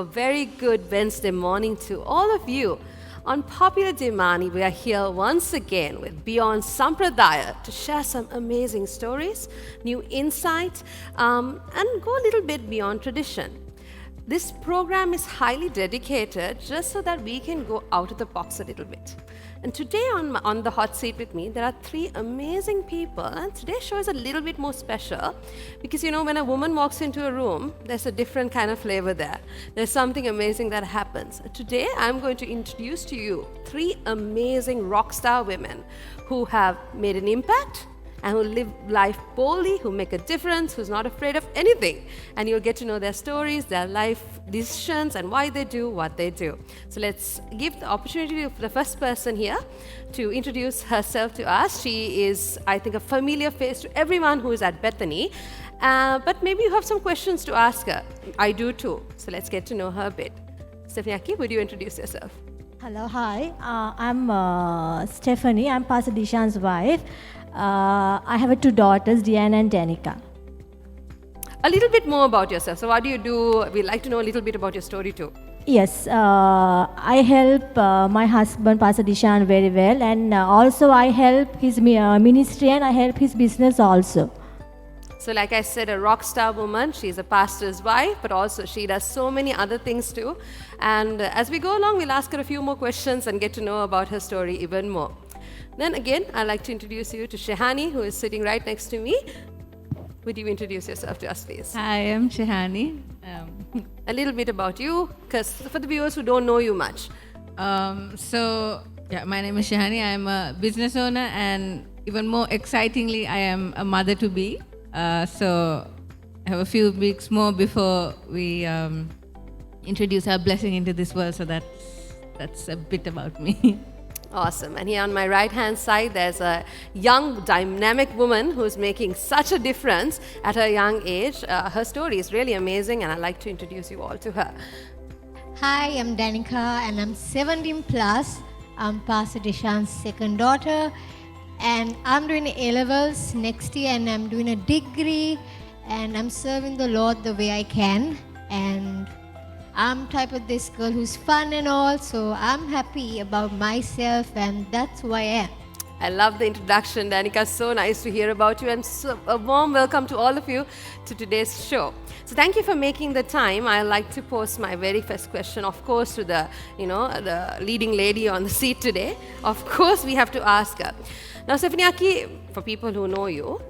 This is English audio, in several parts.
a very good Wednesday morning to all of you. On Popular Demani, we are here once again with Beyond Sampradaya to share some amazing stories, new insight, and go a little bit beyond tradition. This program is highly dedicated just so that we can go out of the box a little bit. And today on the hot seat with me, there are three amazing people. And today's show is a little bit more special because, when a woman walks into a room, there's a different kind of flavor there. There's something amazing that happens. Today, I'm going to introduce to you three amazing rock star women who have made an impact and who live life boldly, who make a difference, who's not afraid of anything. And you'll get to know their stories, their life decisions, and why they do what they do. So let's give the opportunity to the first person here to introduce herself to us. She is, I think, a familiar face to everyone who is at Bethany. But maybe you have some questions to ask her. I do too. So let's get to know her a bit. Stephanie Aki, would you introduce yourself? Hello, hi. I'm Stephanie. I'm Pastor Dishan's wife. I have two daughters, Diana and Danica. A little bit more about yourself. So what do you do? We'd like to know a little bit about your story too. Yes, I help my husband, Pastor Dishan, very well. And also I help his ministry and I help his business also. So like I said, a rock star woman. She's a pastor's wife, but also she does so many other things too. And as we go along, we'll ask her a few more questions and get to know about her story even more. Then again, I'd like to introduce you to Shehani, who is sitting right next to me. Would you introduce yourself to us, please? Hi, I'm Shehani. A little bit about you, because for the viewers who don't know you much. My name is Shehani. I'm a business owner, and even more excitingly, I am a mother-to-be. So I have a few weeks more before we introduce our blessing into this world. So that's a bit about me. Awesome. And here on my right-hand side, there's a young, dynamic woman who's making such a difference at her young age. Her story is really amazing, and I'd like to introduce you all to her. Hi, I'm Danica, and I'm 17 plus. I'm Pastor Dishan's second daughter, and I'm doing A-levels next year, and I'm doing a degree, and I'm serving the Lord the way I can. And I'm type of this girl who's fun and all, so I'm happy about myself, and that's who I am. I love the introduction, Danica. So nice to hear about you, and so a warm welcome to all of you to today's show. So thank you for making the time. I'd like to pose my very first question, of course, to the leading lady on the seat today. Of course, we have to ask her. Now, Stephanie Aki, for people who know you,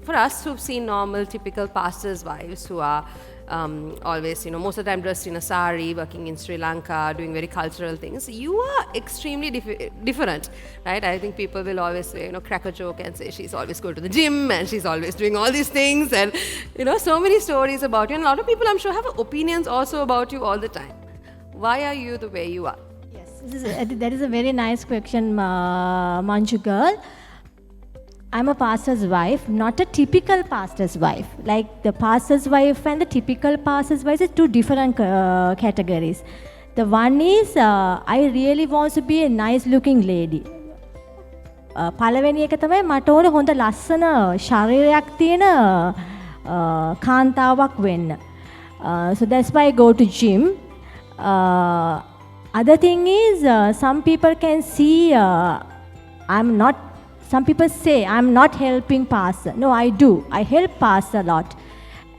for us who've seen normal, typical pastors' wives who are always, most of the time dressed in a sari, working in Sri Lanka, doing very cultural things. You are extremely different, right? I think people will always say, crack a joke and say she's always going to the gym and she's always doing all these things, and, so many stories about you. And a lot of people, I'm sure, have opinions also about you all the time. Why are you the way you are? Yes, that is a very nice question, Manju girl. I'm a pastor's wife, not a typical pastor's wife. Like the pastor's wife and the typical pastor's wife is two different categories. The one is I really want to be a nice looking lady. පළවෙනි එක තමයි මට ඕනේ හොඳ ලස්සන ශරීරයක් තියෙන කාන්තාවක් වෙන්න. So that's why I go to gym. Other thing is some people can see some people say I'm not helping pastor. No, I do. I help pastor a lot.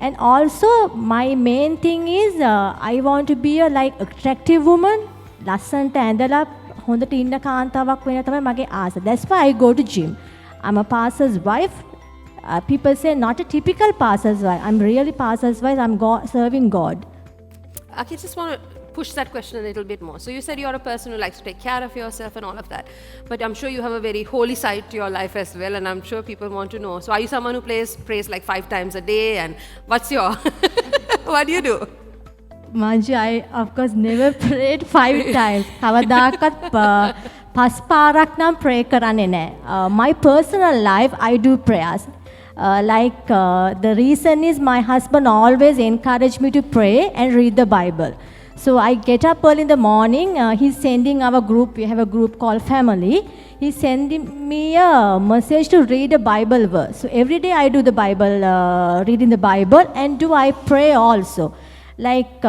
And also my main thing is I want to be a attractive woman. ලස්සනට ඇඳලා හොඳට ඉන්න කාන්තාවක් වෙන තමයි මගේ ආස. That's why I go to gym. I'm a pastor's wife. People say not a typical pastor's wife. I'm really pastor's wife. I'm serving God. Okay, just want to push that question a little bit more. So you said you're a person who likes to take care of yourself and all of that. But I'm sure you have a very holy side to your life as well, and I'm sure people want to know. So are you someone who prays like 5 times a day, and what's your... what do you do? Manju, I of course never prayed 5 times. කවදාකවත් පස් පාරක් නම් pray කරන්නේ නැහැ. My personal life, I do prayers. The reason is my husband always encouraged me to pray and read the Bible. So I get up early in the morning. He's sending our group. We have a group called Family. He's sending me a message to read a Bible verse. So every day I do the Bible, reading the Bible, and I pray also. Like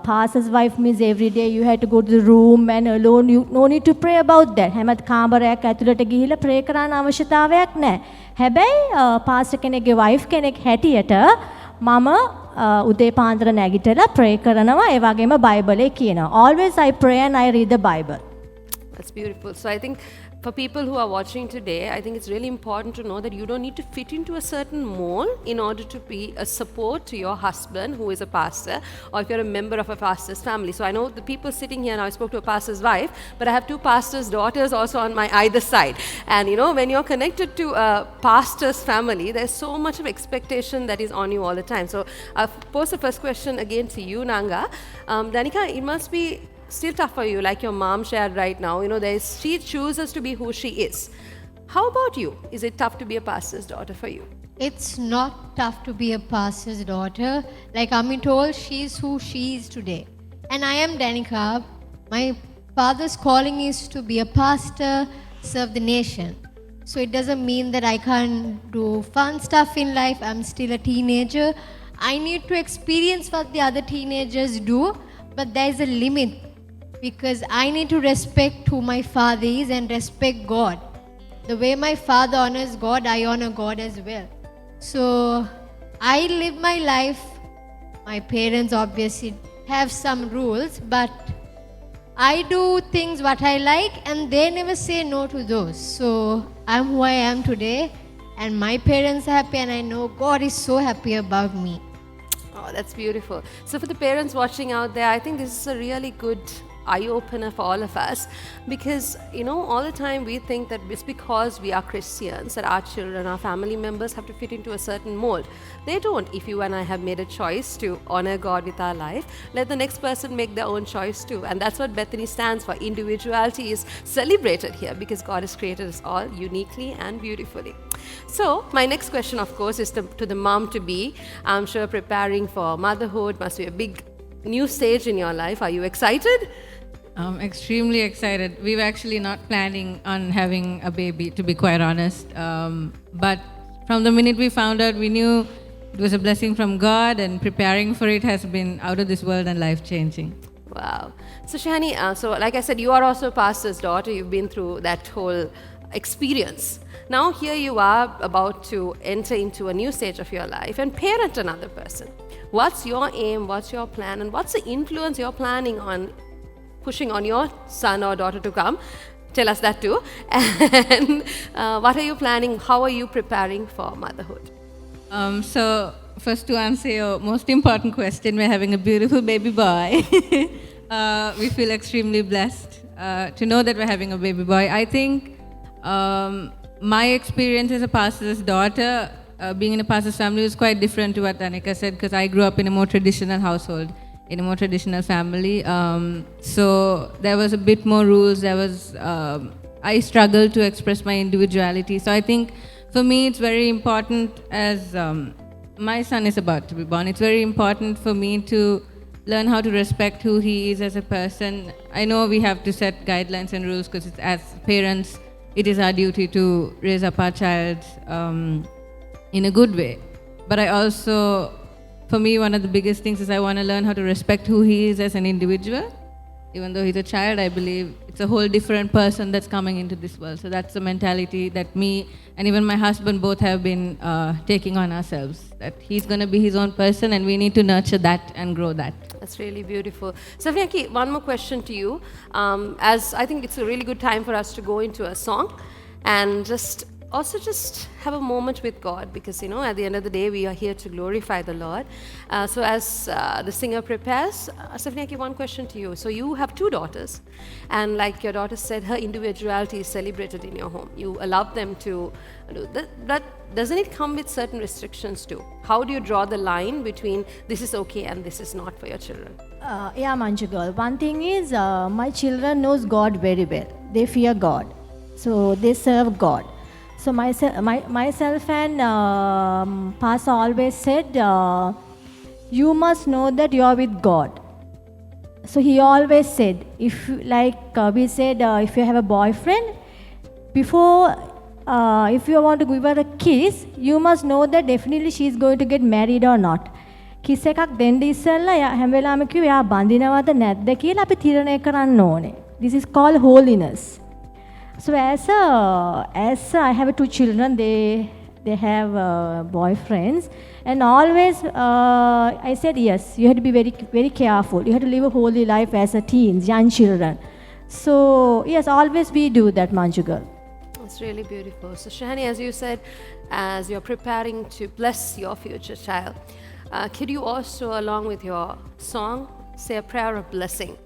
pastor's wife means every day you had to go to the room and alone. You no need to pray about that. හැමත් කාමරයක් ඇතුළට ගිහිල්ලා pray කරන්න අවශ්‍යතාවයක් නැහැ. හැබැයි pastor කෙනෙක්ගේ wife කෙනෙක් හැටියට මම උදේ පාන්දර නැගිටලා pray කරනවා. ඒ වගේම බයිබලේ කියනවා. Always I pray and I read the Bible. That's beautiful. So I think for people who are watching today, I think it's really important to know that you don't need to fit into a certain mold in order to be a support to your husband who is a pastor, or if you're a member of a pastor's family. So I know the people sitting here now, I spoke to a pastor's wife, but I have two pastors' daughters also on my either side. And you know, when you're connected to a pastor's family, there's so much of expectation that is on you all the time. So I'll pose the first question again to you, Nanga. Danika, it must be still tough for you, like your mom shared right now. You know, she chooses to be who she is. How about you? Is it tough to be a pastor's daughter for you? It's not tough to be a pastor's daughter. Like Ami told, she's who she is today. And I am Danika. My father's calling is to be a pastor, serve the nation. So it doesn't mean that I can't do fun stuff in life. I'm still a teenager. I need to experience what the other teenagers do, but there's a limit. Because I need to respect who my father is and respect God. The way my father honors God, I honor God as well. So I live my life. My parents obviously have some rules, but I do things what I like and they never say no to those. So I'm who I am today and my parents are happy and I know God is so happy about me. Oh, that's beautiful. So for the parents watching out there, I think this is a really good eye-opener for all of us, because you know, all the time we think that it's because we are Christians that our children, our family members have to fit into a certain mold. They don't. If you and I have made a choice to honor God with our life, let the next person make their own choice too. And that's what Bethany stands for. Individuality is celebrated here because God has created us all uniquely and beautifully. So my next question, of course, is to the mom-to-be. I'm sure preparing for motherhood must be a big new stage in your life. Are you excited? I'm extremely excited. We were actually not planning on having a baby, to be quite honest. But from the minute we found out, we knew it was a blessing from God, and preparing for it has been out of this world and life-changing. Wow. So Shani, so like I said, you are also a pastor's daughter. You've been through that whole experience. Now here you are about to enter into a new stage of your life and parent another person. What's your aim? What's your plan? And what's the influence you're planning on pushing on your son or daughter to come? Tell us that too. And what are you planning? How are you preparing for motherhood? So first, to answer your most important question, we're having a beautiful baby boy. We feel extremely blessed to know that we're having a baby boy. I think my experience as a pastor's daughter, being in a pastor's family, was quite different to what Danika said, because I grew up in a more traditional household, in a more traditional family. So there was a bit more rules. There was I struggled to express my individuality. So I think for me it's very important, as my son is about to be born, it's very important for me to learn how to respect who he is as a person. I know we have to set guidelines and rules because as parents, it is our duty to raise up our child in a good way. But I also, for me, one of the biggest things is I want to learn how to respect who he is as an individual. Even though he's a child, I believe it's a whole different person that's coming into this world. So that's the mentality that me and even my husband both have been taking on ourselves, that he's going to be his own person and we need to nurture that and grow that. That's really beautiful. Safiyaki, one more question to you. As I think it's a really good time for us to go into a song and just have a moment with God, because you know, at the end of the day we are here to glorify the Lord. So as the singer prepares, Safiyaki, one question to you. So you have two daughters, and like your daughter said, her individuality is celebrated in your home. You allow them to do that. Doesn't it come with certain restrictions too? How do you draw the line between this is okay and this is not for your children? Yeah, Manju girl. One thing is, my children knows God very well. They fear God, so they serve God. So myself and Pastor always said, you must know that you are with God. So he always said, if we said, if you have a boyfriend, before if you want to give her a kiss, you must know that definitely she is going to get married or not. කිස් එකක් දෙන්න ඉස්සෙල්ලා එයා හැම වෙලාවෙම කිව්වේ එයා බඳිනවද නැද්ද කියලා අපි තීරණය කරන්න ඕනේ. This is called holiness. So as I have two children, they have boyfriends, and always I said yes. You have to be very very careful. You have to live a holy life as a teens, young children. So yes, always we do that, Manju girl. It's really beautiful. So Shani, as you said, as you're preparing to bless your future child, could you also, along with your song, say a prayer of blessing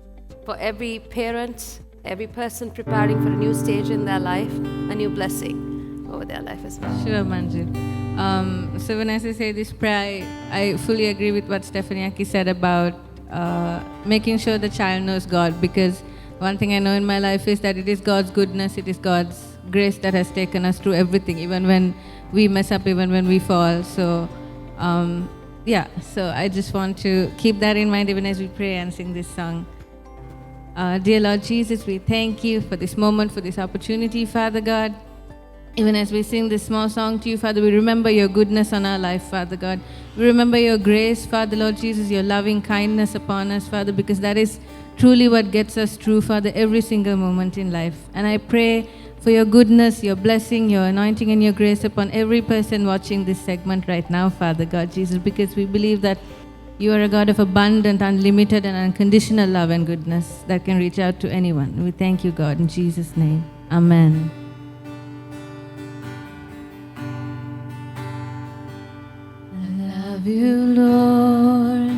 for every parent, every person preparing for a new stage in their life, a new blessing over their life as well? Sure, Manju. So when I say this prayer, I fully agree with what Stephanie Aki said about making sure the child knows God, because one thing I know in my life is that it is God's goodness, it is God's grace that has taken us through everything, even when we mess up, even when we fall. So so I just want to keep that in mind even as we pray and sing this song. Dear Lord Jesus, we thank you for this moment, for this opportunity, Father God. Even as we sing this small song to you, Father, we remember your goodness on our life, Father God. We remember your grace, Father, Lord Jesus, your loving kindness upon us, Father, because that is truly what gets us through, Father, every single moment in life. And I pray for your goodness, your blessing, your anointing and your grace upon every person watching this segment right now, Father God Jesus, because we believe that you are a God of abundant, unlimited and unconditional love and goodness that can reach out to anyone. We thank you, God, in Jesus' name. Amen. I love you, Lord,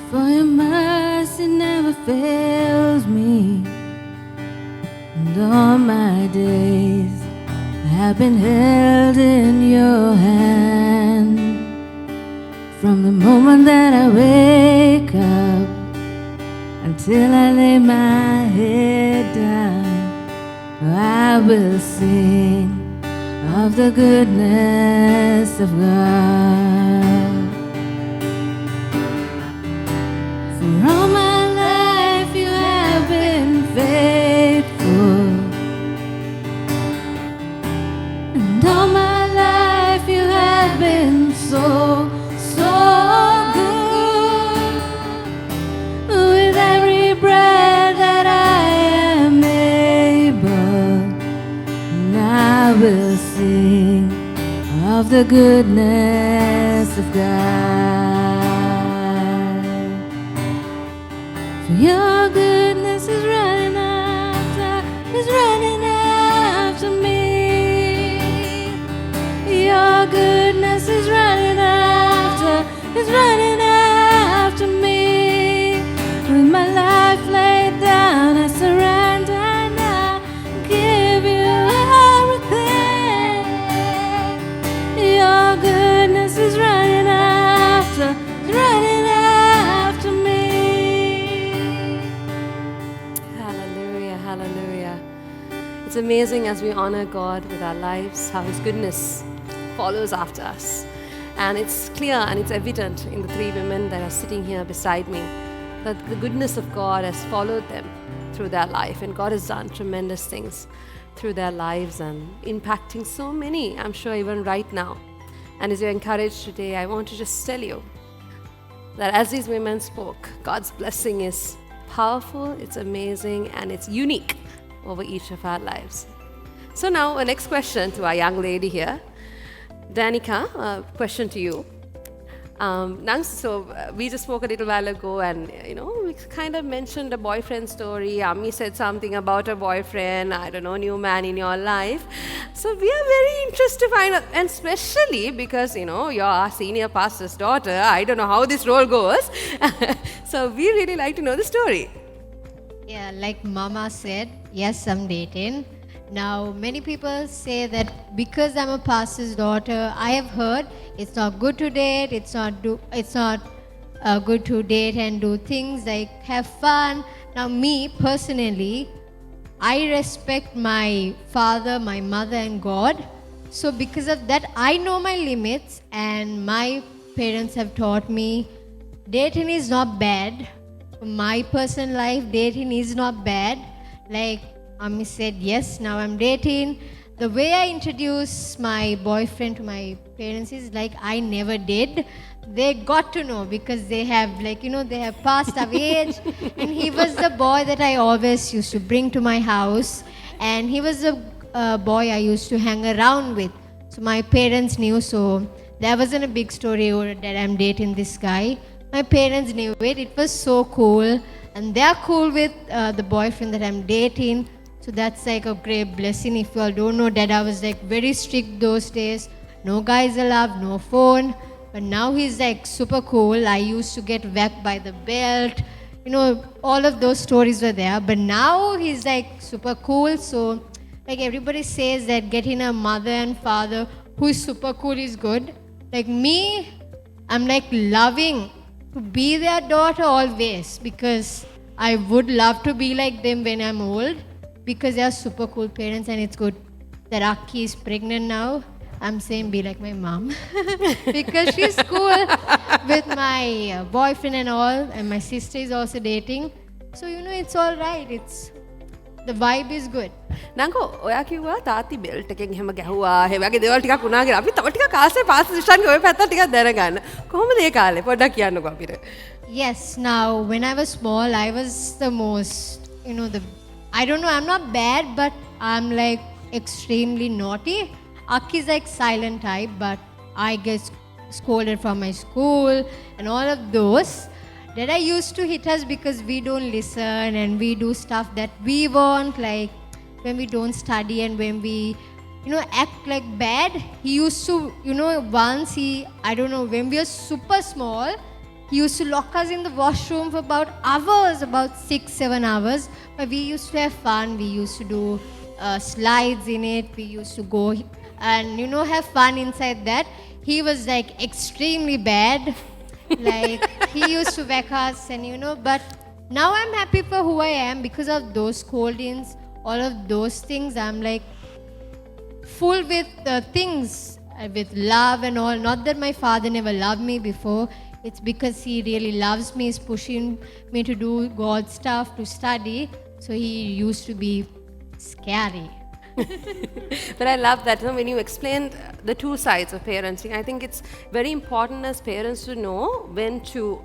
for your mercy never fails me. And all my days have been held in your hand. From the moment that I wake up until I lay my head down, I will sing of the goodness of God. For all my life you have been faithful, and all my life you have been so good. With every breath that I am able, and I will sing of the goodness of God. For your goodness is running after me. Your goodness is running after me. With my life laid down, I surrender now, give you everything. Your goodness is running after me. Hallelujah, hallelujah. It's amazing as we honor God with our lives, how His goodness follows after us. And it's clear and it's evident in the three women that are sitting here beside me that the goodness of God has followed them through their life, and God has done tremendous things through their lives and impacting so many, I'm sure even right now. And as you're encouraged today, I want to just tell you that as these women spoke, God's blessing is powerful, it's amazing, and it's unique over each of our lives. So now a next question to our young lady here. Danica, question to you. We just spoke a little while ago, and we kind of mentioned a boyfriend story. Ami said something about a boyfriend, I don't know, new man in your life. So we are very interested to find out, and especially because you're our senior pastor's daughter. I don't know how this role goes. So we really like to know the story. Yeah, like Mama said, yes, I'm dating. Now, many people say that because I'm a pastor's daughter, I have heard it's not good to date, it's not good to date and do things like have fun. Now, me personally, I respect my father, my mother, and God. So, because of that, I know my limits, and my parents have taught me dating is not bad. For my personal life, dating is not bad. Like Ami said, yes, now I'm dating. the way I introduce my boyfriend to my parents is like I never did. They got to know because they have they have passed of age, and he was the boy that I always used to bring to my house, and he was the boy I used to hang around with. So my parents knew, so there wasn't a big story that I'm dating this guy. My parents knew it. It was so cool, and they're cool with the boyfriend that I'm dating. So that's like a great blessing. If you all don't know, Dad, I was like very strict those days. No guys allowed, no phone. But now he's like super cool. I used to get whacked by the belt. All of those stories were there. But now he's like super cool. So like everybody says that getting a mother and father who is super cool is good. Like me, I'm like loving to be their daughter always, because I would love to be like them when I'm old, because they are super cool parents. And it's good that Aki is pregnant now. I'm saying be like my mom because she's cool with my boyfriend and all, and my sister is also dating. So it's all right. The vibe is good. නංගෝ ඔයා කිව්වා තාත්ති belt එකෙන් එහෙම ගැහුවා ඒ වගේ දේවල් ටිකක් වුණා කියලා. අපි තව ටිකක් ආසේ පාස් දිශාන්ගේ ඔය පැත්ත ටිකක් දැනගන්න. කොහොමද ඒ කාලේ පොඩ්ඩක් කියන්නකෝ අපිට. Yes, now when I was small, I was the most, I don't know, I'm not bad, but I'm like extremely naughty. Aki's like silent type, but I get scolded from my school and all of those. That I used to hit us because we don't listen and we do stuff that we want, like when we don't study and when we, act like bad. He used to, once I don't know, when we were super small, he used to lock us in the washroom for about hours, about 6-7 hours. But we used to have fun. We used to do slides in it. We used to go and, have fun inside that. He was like extremely bad. Like he used to whack us and but now I'm happy for who I am because of those scoldings, all of those things. I'm like full with things, with love and all. Not that my father never loved me before. It's because he really loves me. He's pushing me to do God stuff, to study. So he used to be scary. But I love that when you explained the two sides of parenting. I think it's very important as parents to know when to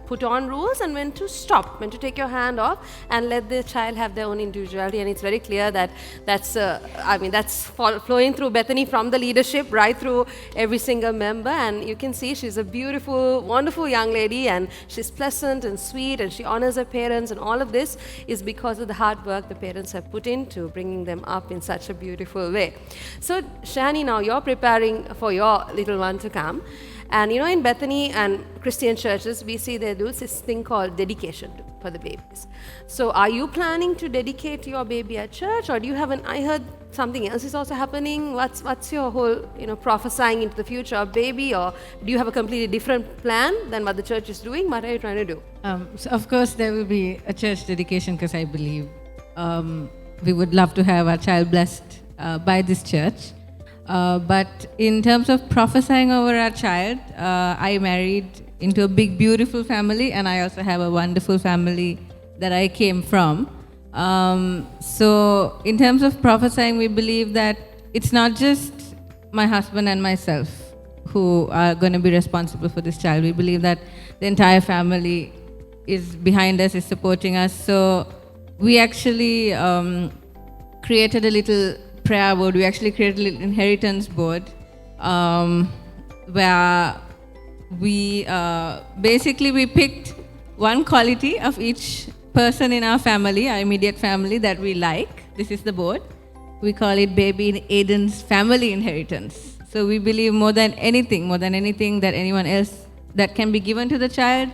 put on rules and when to stop, when to take your hand off and let the child have their own individuality. And it's very clear that that's flowing through Bethany from the leadership right through every single member. And you can see she's a beautiful, wonderful young lady, and she's pleasant and sweet, and she honors her parents, and all of this is because of the hard work the parents have put into bringing them up in such a beautiful way. So Shani, now you're preparing for your little one to come. And in Bethany and Christian churches, we see they do this thing called dedication for the babies. So are you planning to dedicate your baby at church, or do you have I heard something else is also happening? What's your whole, prophesying into the future of baby, or do you have a completely different plan than what the church is doing? What are you trying to do? So of course there will be a church dedication, because I believe we would love to have our child blessed by this church. But in terms of prophesying over our child, I married into a big, beautiful family, and I also have a wonderful family that I came from. So in terms of prophesying, we believe that it's not just my husband and myself who are going to be responsible for this child. We believe that the entire family is behind us, is supporting us. So we actually created a little prayer board. We actually created a little inheritance board where we basically we picked one quality of each person in our family, our immediate family, that we like. This is the board. We call it Baby Aiden's Family Inheritance. So we believe more than anything that anyone else that can be given to the child,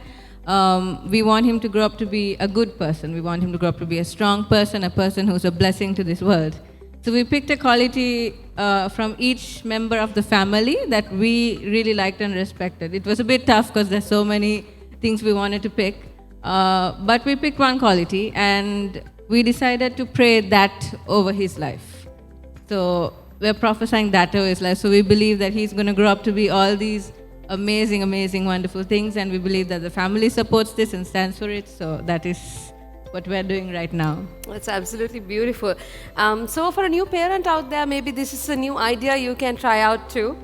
we want him to grow up to be a good person. We want him to grow up to be a strong person, a person who's a blessing to this world. So we picked a quality from each member of the family that we really liked and respected. It was a bit tough because there's so many things we wanted to pick. But we picked one quality, and we decided to pray that over his life. So we're prophesying that over his life. So we believe that he's going to grow up to be all these amazing, amazing, wonderful things, and we believe that the family supports this and stands for it. So that is what we're doing right now. That's absolutely beautiful. So for a new parent out there, maybe this is a new idea you can try out too.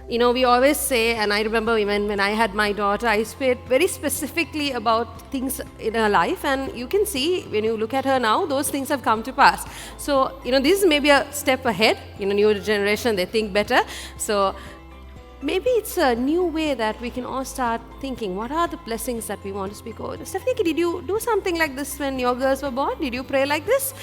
You know, we always say, and I remember even when I had my daughter, I spoke very specifically about things in her life, and you can see when you look at her now, those things have come to pass. So, you know, this is maybe a step ahead. You know, newer generation, they think better. So maybe it's a new way that we can all start thinking, what are the blessings that we want to speak over? Stephanie, did you do something like this when your girls were born? Did you pray like this?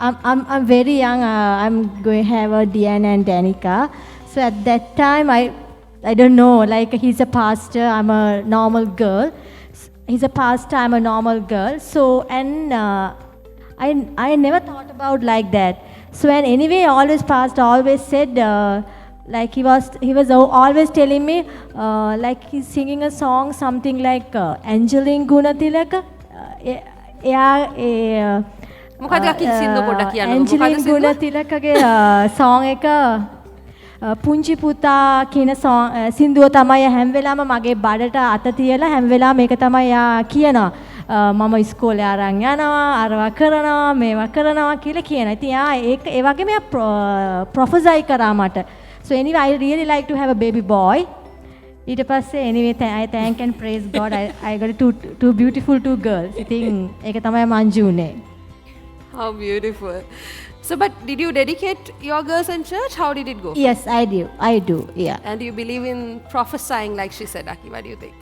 I'm very young. I'm going to have a Diana and Danica. So at that time, I don't know. Like he's a pastor. I'm a normal girl. He's a pastor. I'm a normal girl. So and I never thought about like that. So and anyway, always pastor always said like he was always telling me like he's singing a song something like Angeline Gunathilaka. මොකද කිසින්ද පොඩ්ඩක් කියන්න. Angeline ගුණතිලකගේ සෝං එක පුංචි පුතා කියන සින්දුව තමයි හැම වෙලාවම මගේ බඩට අත තියලා හැම වෙලාවම මේක තමයි යා කියනවා. මම ඉස්කෝලේ අරන් යනවා, අරවා කරනවා, මේවා කරනවා කියලා කියනවා. ඉතින් යා ඒක ඒ වගේම යා ප්‍රොෆෙසයි කරා මට. So anyway, I really like to have a baby boy. ඊට පස්සේ anyway I thank and praise God I got two beautiful two girls. ඉතින් ඒක තමයි මංජු උනේ. How beautiful. So, but did you dedicate your girls in church? How did it go? Yes, I do, yeah. And do you believe in prophesying, like she said, Aki? What do you think?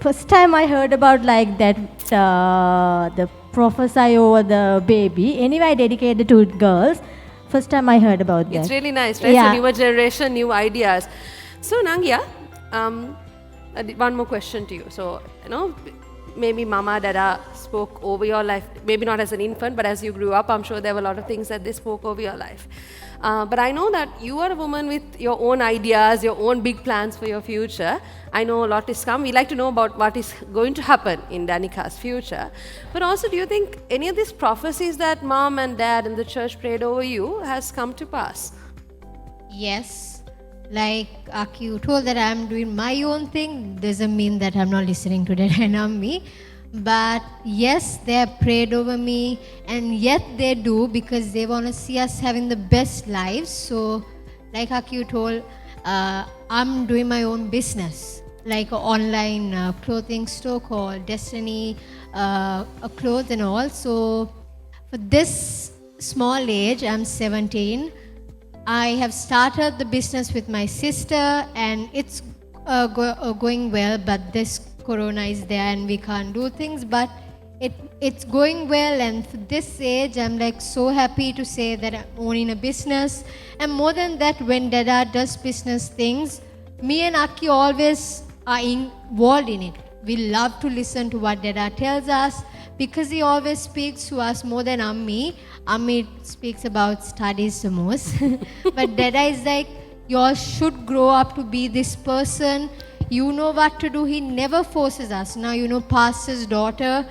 First time I heard about like that, the prophesy over the baby. Anyway, I dedicated the two girls. First time I heard about that. It's really nice, right? Yeah. So, newer generation, new ideas. So, Nangya, one more question to you. So, you know, maybe Mama, Dada spoke over your life, maybe not as an infant, but as you grew up, I'm sure there were a lot of things that they spoke over your life. But I know that you are a woman with your own ideas, your own big plans for your future. I know a lot is come. We like to know about what is going to happen in Danika's future. But also, do you think any of these prophecies that Mom and Dad and the church prayed over you has come to pass? Yes. Like Aki, you told that I'm doing my own thing, doesn't mean that I'm not listening to that and I'm me. But yes, they have prayed over me, and yet they do because they want to see us having the best lives. So, like Aki, you told, I'm doing my own business, like an online clothing store called Destiny Clothes and all. So, for this small age, I'm 17. I have started the business with my sister, and it's going well, but this corona is there and we can't do things, but it's going well. And for this age, I'm like so happy to say that I'm owning a business. And more than that, when Dada does business things, me and Aki always are involved in it. We love to listen to what Dada tells us because he always speaks to us more than Ammi. Ammi speaks about studies the most. But Dada is like, you all should grow up to be this person. You know what to do. He never forces us. Now, you know, pastor's daughter,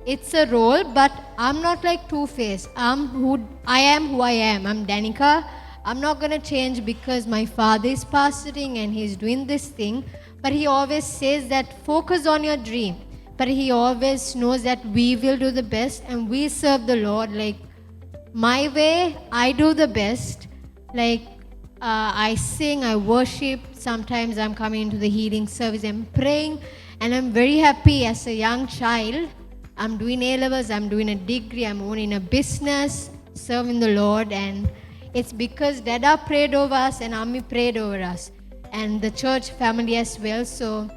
it's a role, but I'm not like two-faced. I am who I am. I'm Danica. I'm not going to change because my father is pastoring and he's doing this thing. But he always says that focus on your dream. But he always knows that we will do the best and we serve the Lord. Like, my way, I do the best. Like, I sing, I worship. Sometimes I'm coming into the healing service and praying. And I'm very happy as a young child. I'm doing A-levels, I'm doing a degree, I'm owning a business, serving the Lord. And it's because Dada prayed over us and Ammi prayed over us. And the church family as well. So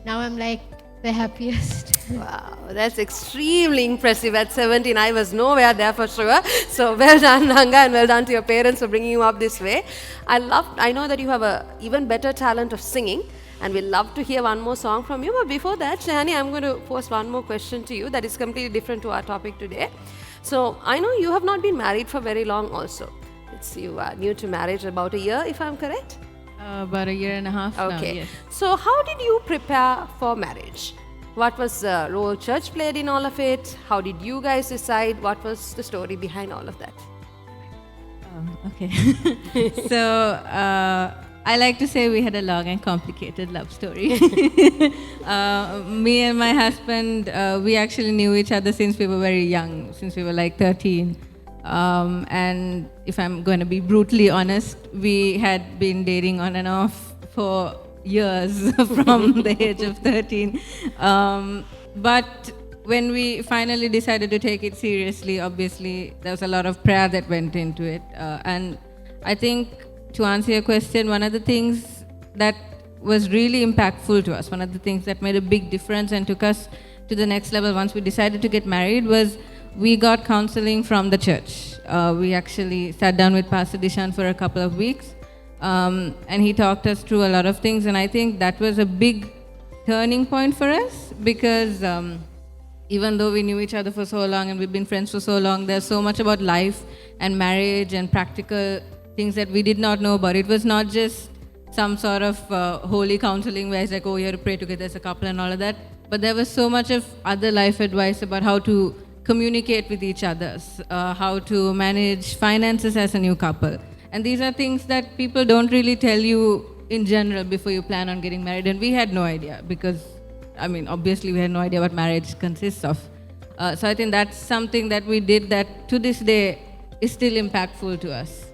now I'm like the happiest. Wow, that's extremely impressive. At 17, I was nowhere there for sure. So well done, Nanga, and well done to your parents for bringing you up this way. I know that you have a even better talent of singing, and we'd love to hear one more song from you. But before that, Shahani, I'm going to pose one more question to you that is completely different to our topic today. So I know you have not been married for very long also. You are new to marriage, about a year, if I'm correct? About a year and a half Okay. now, yes. So how did you prepare for marriage? What was the role church played in all of it? How did you guys decide? What was the story behind all of that? Okay. So, I like to say we had a long and complicated love story. Me and my husband, we actually knew each other since we were very young, since we were like 13. And if I'm going to be brutally honest, we had been dating on and off for years from the age of 13. But when we finally decided to take it seriously, obviously, there was a lot of prayer that went into it. And I think, to answer your question, one of the things that was really impactful to us, one of the things that made a big difference and took us to the next level once we decided to get married was we got counseling from the church. We actually sat down with Pastor Dishan for a couple of weeks, and he talked us through a lot of things, and I think that was a big turning point for us because even though we knew each other for so long and we've been friends for so long, there's so much about life and marriage and practical things that we did not know about. It was not just some sort of holy counseling where it's like, oh, you have to pray together as a couple and all of that. But there was so much of other life advice about how to communicate with each other, how to manage finances as a new couple. And these are things that people don't really tell you in general before you plan on getting married. And we had no idea because, obviously we had no idea what marriage consists of. So I think that's something that we did that to this day is still impactful to us.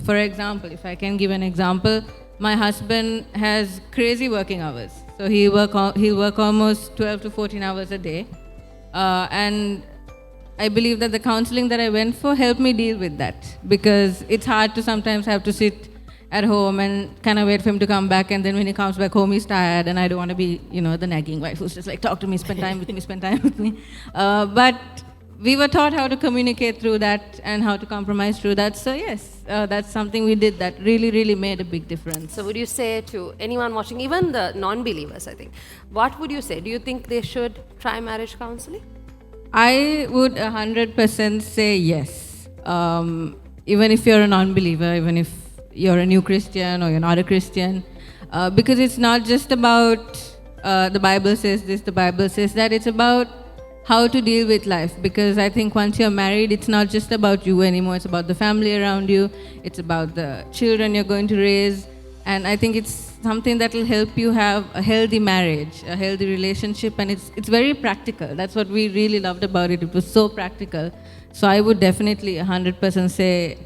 For example, if I can give an example, my husband has crazy working hours. So he'll work almost 12 to 14 hours a day. And I believe that the counseling that I went for helped me deal with that because it's hard to sometimes have to sit at home and kind of wait for him to come back, and then when he comes back home he's tired and I don't want to be, the nagging wife who's just like, talk to me, spend time with me, spend time with me. But we were taught how to communicate through that and how to compromise through that. So yes, that's something we did that really, really made a big difference. So would you say to anyone watching, even the non-believers, I think, what would you say? Do you think they should try marriage counseling? I would 100% say yes. Even if you're a non-believer, even if you're a new Christian or you're not a Christian, because it's not just about the Bible says this, the Bible says that. It's about how to deal with life, because I think once you're married, it's not just about you anymore. It's about the family around you. It's about the children you're going to raise. And I think it's something that will help you have a healthy marriage, a healthy relationship, and it's very practical. That's what we really loved about it. It was so practical. So I would definitely 100% say,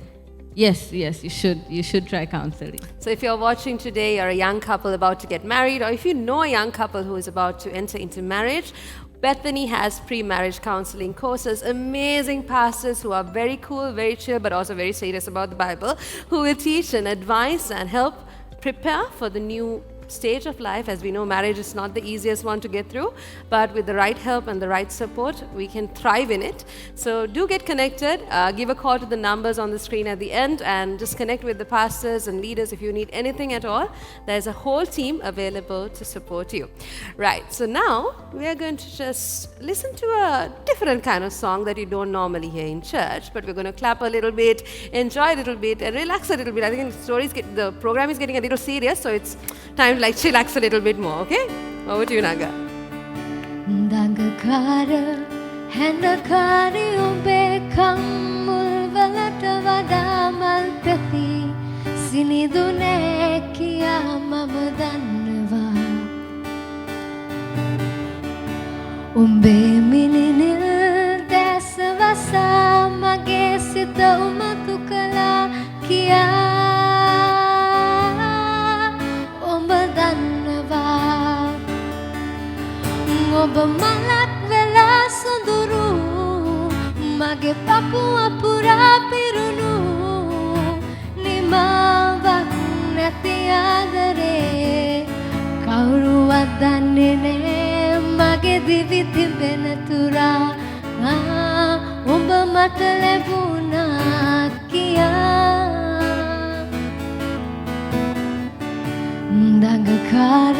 yes, you should try counseling. So if you're watching today, you're a young couple about to get married, or if you know a young couple who is about to enter into marriage, Bethany has pre-marriage counseling courses, amazing pastors who are very cool, very chill, but also very serious about the Bible, who will teach and advise and help prepare for the new stage of life. As we know, marriage is not the easiest one to get through, but with the right help and the right support, we can thrive in it. So do get connected, give a call to the numbers on the screen at the end, and just connect with the pastors and leaders if you need anything at all. There's a whole team available to support you. Right, so now we are going to just listen to a different kind of song that you don't normally hear in church, but we're going to clap a little bit, enjoy a little bit, and relax a little bit. I think the program is getting a little serious, so it's time to chillax a little bit more, okay? Over to you, Naga. Dangakara hendakari umbe kammul walata wada malpeti sinidune kiya mama dannawa umbe mininil deswasa mage sita umatu kala kiya ඔබ මලක් වෙලා සොඳුරු මගේ පපුව පුරා පිරුණු නිමාවක් නැති ආදරේ කවුරුවත් දන්නේ නෑ මගේ දිවි තිබෙන තුරා ඔබ මට ලැබුණා කියා දඟකාර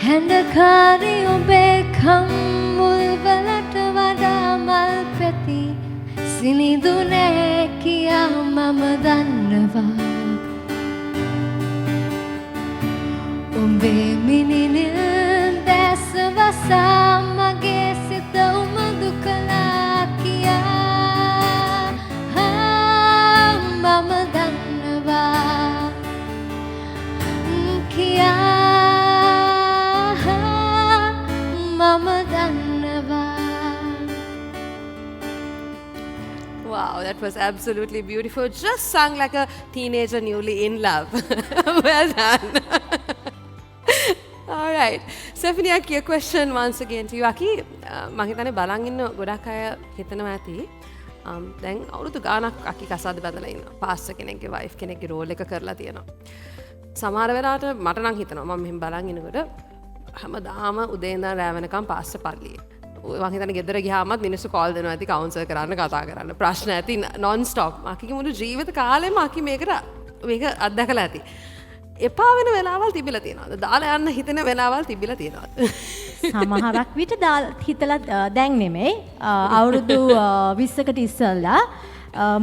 hendakari umbe kammul walata wada malpeti sinidune kiya mama dannawa umbe mininil deswasa mage sita umadu kala kiya mama dannawa kiya mama dannawa. Wow, that was absolutely beautiful. Just sung like a teenager newly in love. Well done. All right. Stephanie, Aki, a question once again to you. Aki, මම හිතන්නේ බලන් ඉන්න ගොඩක් අය හිතනවා ඇති. දැන් අවුරුදු ගාණක් අකි කසාද බැඳලා ඉන්නවා. පාස්ටර් කෙනෙක්ගේ වයිෆ් කෙනෙක්ගේ රෝල් එක කරලා තියෙනවා. සමහර වෙලාවට මට නම් හිතෙනවා මම මෙහෙම බලන් ඉනකොට හැමදාම උදේ ඉඳන් රෑ වෙනකම් පාස්ටර් පල්ලියේ. මම හිතන්නේ ගෙදර ගියාමත් මිනිස්සු කෝල් දෙනවා ඇති කවුන්සල් කරන්න කතා කරන්න. ප්‍රශ්න ඇති non stop. අකිගේ මුළු ජීවිත කාලෙම අකි මේක අත්දැකලා ඇති. එපා වෙන වෙලාවල් තිබිලා තියෙනවද? දාලා යන්න හිතෙන වෙලාවල් තිබිලා තියෙනවද? සමහරක් විට හිතලා දැන් නෙමෙයි අවුරුදු 20කට ඉස්සෙල්ලා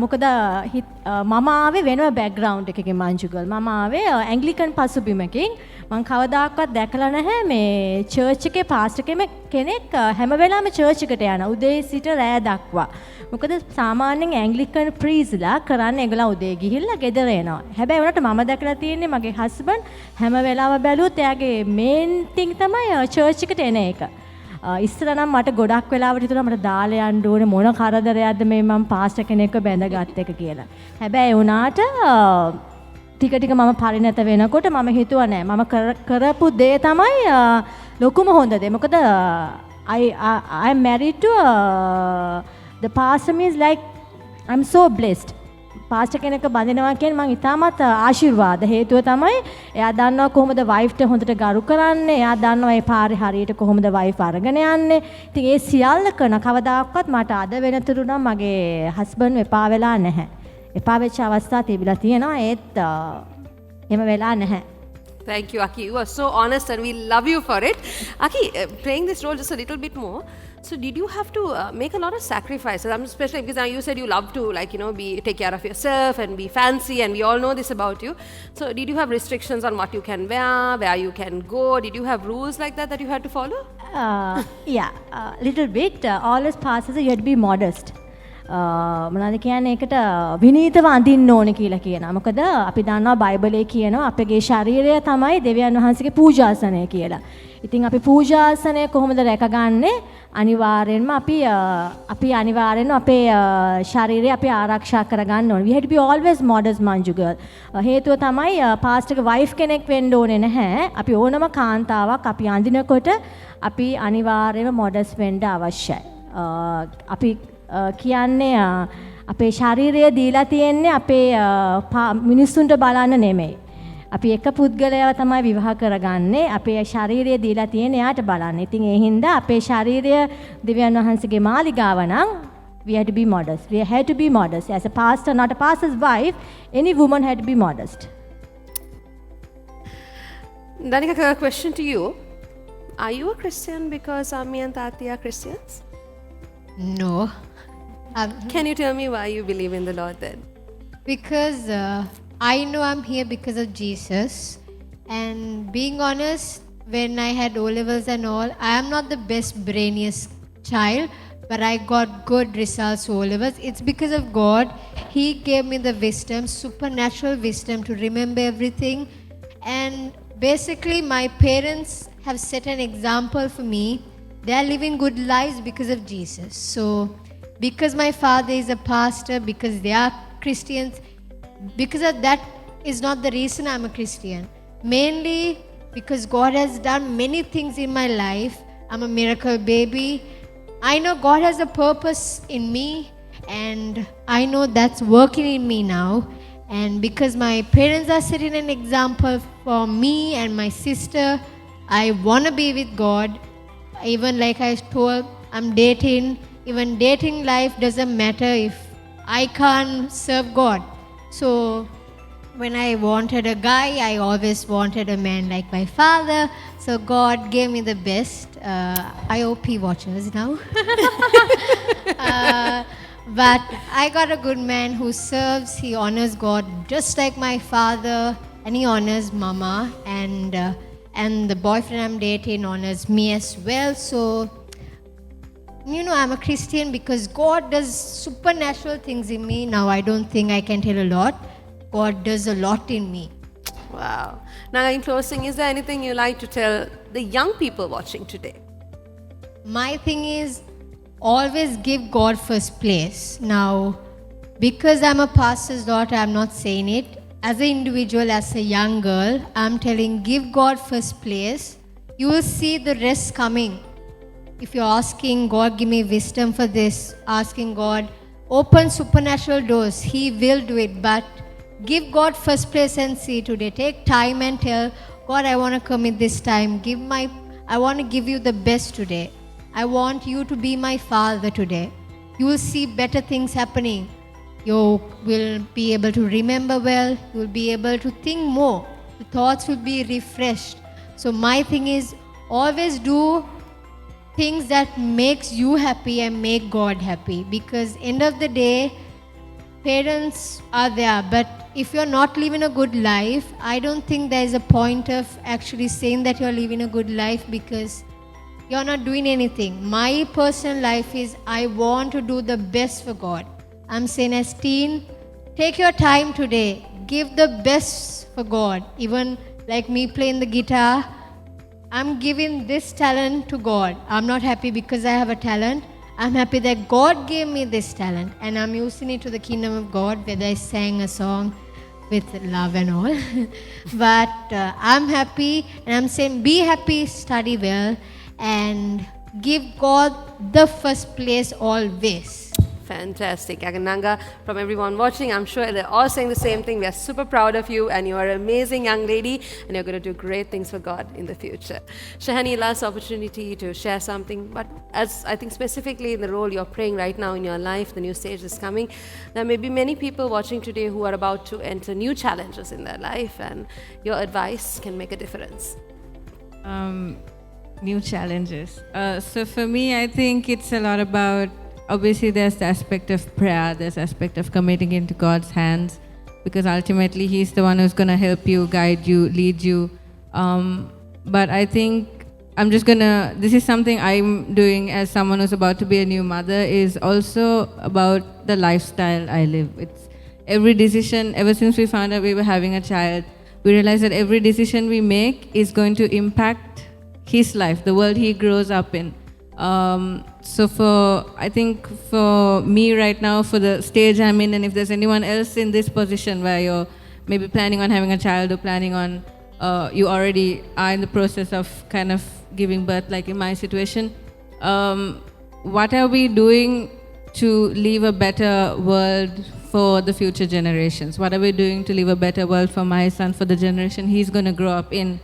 මොකද මම ආවේ වෙනම බෑග්ග්‍රවුන්ඩ් එකකින් මංජුගල් මම ආවේ ඇන්ග්ලිකන් පසුබිමකින් මම කවදාකවත් දැකලා නැහැ මේ චර්ච් එකේ පාස්ටර් කෙනෙක් හැම වෙලාවෙම චර්ච් එකට යන උදේ සිට රෑ දක්වා මොකද සාමාන්‍යයෙන් ඇන්ග්ලිකන් ප්‍රීස්ලා කරන්නේ ඒගොල්ලෝ උදේ ගිහිල්ලා ගෙදර එනවා හැබැයි උනට මම දැකලා තියෙන්නේ මගේ හස්බන්ඩ් හැම වෙලාවෙම බැලුවොත් එයාගේ මේන් තින් තමයි චර්ච් එකට එන එක ඉස්සර නම් මට ගොඩක් වෙලාවට හිතුණා මට දාලා යන්න ඕනේ මොන කරදරයක්ද මේ මම පාස්ටර් කෙනෙක්ව බැඳගත් එක කියලා. හැබැයි උනාට ටික ටික මම පරිණත වෙනකොට මම හිතුවා නෑ මම කරපු දේ තමයි ලොකුම හොඳ දේ. මොකද I am married to the pastor means like I'm so blessed. Pastor කෙනෙක්ව බඳිනවා කියන්නේ මම ඉතාමත් ආශිර්වාද හේතුව තමයි එයා දන්නවා කොහොමද වයිෆ්ට හොඳට ගරු කරන්නේ එයා දන්නවා ඒ පාරේ හරියට කොහොමද වයිෆ් අරගෙන යන්නේ ඉතින් ඒ සියල්ල කරන කවදාකවත් මට අද වෙනතුරු නම් මගේ හස්බන්ඩ් එපා වෙලා නැහැ එපා වෙච්ච අවස්ථා තිබිලා තියෙනවා ඒත් එහෙම වෙලා නැහැ. Thank you, Aki. You are so honest and we love you for it. Aki, playing this role just a little bit more. So did you have to make a lot of sacrifices? I'm especially because now you said you love to take care of yourself and be fancy and we all know this about you. So did you have restrictions on what you can wear, where you can go? Did you have rules like that you had to follow? Yeah, little bit. Always passes you had to be modest. මොනවද කියන්නේ ඒකට විනීතව අඳින්න ඕනේ කියලා කියනවා. මොකද අපි දන්නවා බයිබලයේ කියනවා අපගේ ශරීරය තමයි දෙවියන් වහන්සේගේ පූජාසනය කියලා. ඉතින් අපි පූජාසනය කොහොමද රැකගන්නේ? අනිවාර්යෙන්ම අපි අනිවාර්යෙන්ම අපේ ශරීරය අපි ආරක්ෂා කරගන්න ඕනේ. We had to be always modest Manju girl. හේතුව තමයි පාස්ටර්ගේ වයිෆ් කෙනෙක් වෙන්න ඕනේ නැහැ. අපි ඕනම කාන්තාවක් අපි අඳිනකොට අපි අනිවාර්යෙන්ම මොඩස් වෙන්න අවශ්‍යයි. අපි කියන්නේ අපේ ශරීරය දීලා තියෙන්නේ අපේ මිනිස්සුන්ට බලන්න නෙමෙයි. අපි එක පුද්ගලයාව තමයි විවාහ කරගන්නේ. අපේ ශරීරය දීලා තියෙන්නේ එයාට බලන්න. ඉතින් ඒ හින්දා අපේ ශරීරය දෙවියන් වහන්සේගේ මාලිගාව නම් we had to be modest. We had to be modest. As a pastor, not a pastor's wife, any woman had to be modest. Danika, a question to you. Are you a Christian because Ami and Tati are Christians? No. Can you tell me why you believe in the Lord then? Because I know I'm here because of Jesus. And being honest, when I had O-levels and all, I am not the best brainiest child, but I got good results O-levels. It's because of God. He gave me the wisdom, supernatural wisdom to remember everything. And basically my parents have set an example for me. They are living good lives because of Jesus. So because my father is a pastor, because they are Christians, because of that is not the reason I'm a Christian. Mainly because God has done many things in my life. I'm a miracle baby. I know God has a purpose in me and I know that's working in me now. And because my parents are setting an example for me and my sister, I want to be with God. Even like I told, I'm dating. Even dating life doesn't matter if I can't serve God. So when I wanted a guy, I always wanted a man like my father. So God gave me the best. I hope he watches now. But I got a good man who serves. He honors God just like my father, and he honors Mama. And the boyfriend I'm dating honors me as well. So I'm a Christian because God does supernatural things in me. Now I don't think I can tell a lot. God does a lot in me. Wow. Now in closing, is there anything you like to tell the young people watching today? My thing is always give God first place. Now, because I'm a pastor's daughter, I'm not saying it. As an individual, as a young girl, I'm telling give God first place. You will see the rest coming. If you're asking God, give me wisdom for this, asking God, open supernatural doors, He will do it. But give God first place and see today. Take time and tell God, I want to commit this time. I want to give you the best today. I want you to be my Father today. You will see better things happening. You will be able to remember well. You will be able to think more. The thoughts will be refreshed. So my thing is always do things that makes you happy and make God happy, because end of the day parents are there, but if you're not living a good life, I don't think there is a point of actually saying that you're living a good life, because you're not doing anything. My personal life is I want to do the best for God. I'm saying as teen, take your time today, give the best for God. Even like me playing the guitar, I'm giving this talent to God. I'm not happy because I have a talent. I'm happy that God gave me this talent and I'm using it to the kingdom of God, whether I sang a song with love and all. But I'm happy, and I'm saying be happy, study well, and give God the first place always. Fantastic. Agananga, from everyone watching, I'm sure they're all saying the same thing. We are super proud of you, and you are an amazing young lady, and you're going to do great things for God in the future. Shahani, last opportunity to share something, but as I think specifically in the role you're playing right now in your life, the new stage is coming. There may be many people watching today who are about to enter new challenges in their life, and your advice can make a difference. New challenges. So for me, I think it's a lot about, obviously there's the aspect of prayer, there's the aspect of committing into God's hands, because ultimately He's the one who's going to help you, guide you, lead you. But I think this is something I'm doing as someone who's about to be a new mother, is also about the lifestyle I live. It's every decision, ever since we found out we were having a child, we realized that every decision we make is going to impact his life, the world he grows up in. So I think for me right now, for the stage I'm in, and if there's anyone else in this position where you're maybe planning on having a child, or planning on, you already are in the process of kind of giving birth, like in my situation, what are we doing to leave a better world for the future generations? What are we doing to leave a better world for my son, for the generation he's going to grow up in?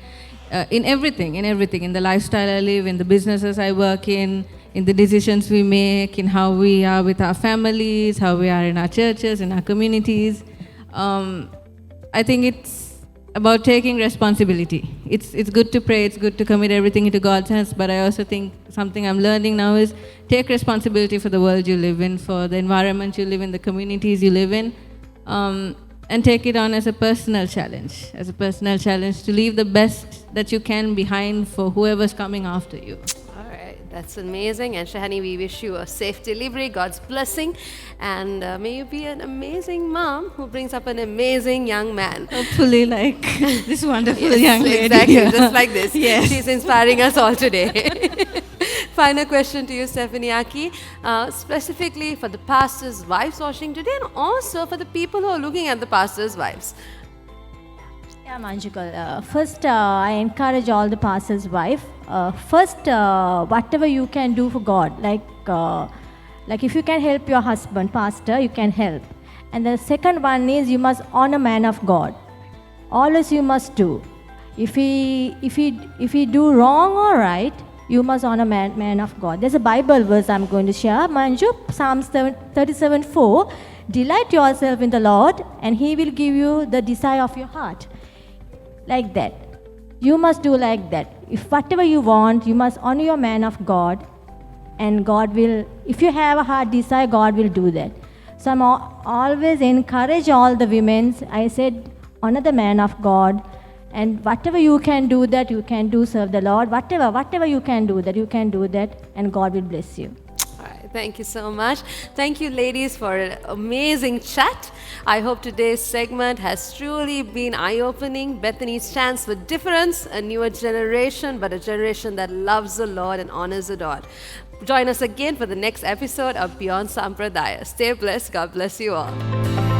In everything, in the lifestyle I live, in the businesses I work in the decisions we make, in how we are with our families, how we are in our churches, in our communities. I think it's about taking responsibility. It's good to pray, it's good to commit everything into God's hands, but I also think something I'm learning now is take responsibility for the world you live in, for the environment you live in, the communities you live in. And take it on as a personal challenge, to leave the best that you can behind for whoever's coming after you. All right, that's amazing. And Shahani, we wish you a safe delivery, God's blessing, and may you be an amazing mom who brings up an amazing young man. Hopefully like this wonderful young lady. Exactly, just like this. Yes. She's inspiring us all today. Final question to you, Stephanie Aki, specifically for the pastors' wives watching today, and also for the people who are looking at the pastors' wives. Yeah, Manjukal. First, I encourage all the pastors' wife. First, whatever you can do for God, like if you can help your husband, pastor, you can help. And the second one is you must honor man of God. Always you must do. If he do wrong or right, you must honor man of God. There's a Bible verse I'm going to share. Manju, Psalms 37:4. Delight yourself in the Lord, and He will give you the desire of your heart. Like that. You must do like that. If whatever you want, you must honor your man of God, and God will, if you have a heart desire, God will do that. So I'm always encourage all the women. I said, honor the man of God. And whatever you can do that, you can do, serve the Lord. Whatever you can do that, you can do that, and God will bless you. All right, thank you so much. Thank you, ladies, for an amazing chat. I hope today's segment has truly been eye-opening. Bethany stands for difference, a newer generation, but a generation that loves the Lord and honors the Lord. Join us again for the next episode of Beyond Sampradaya. Stay blessed. God bless you all.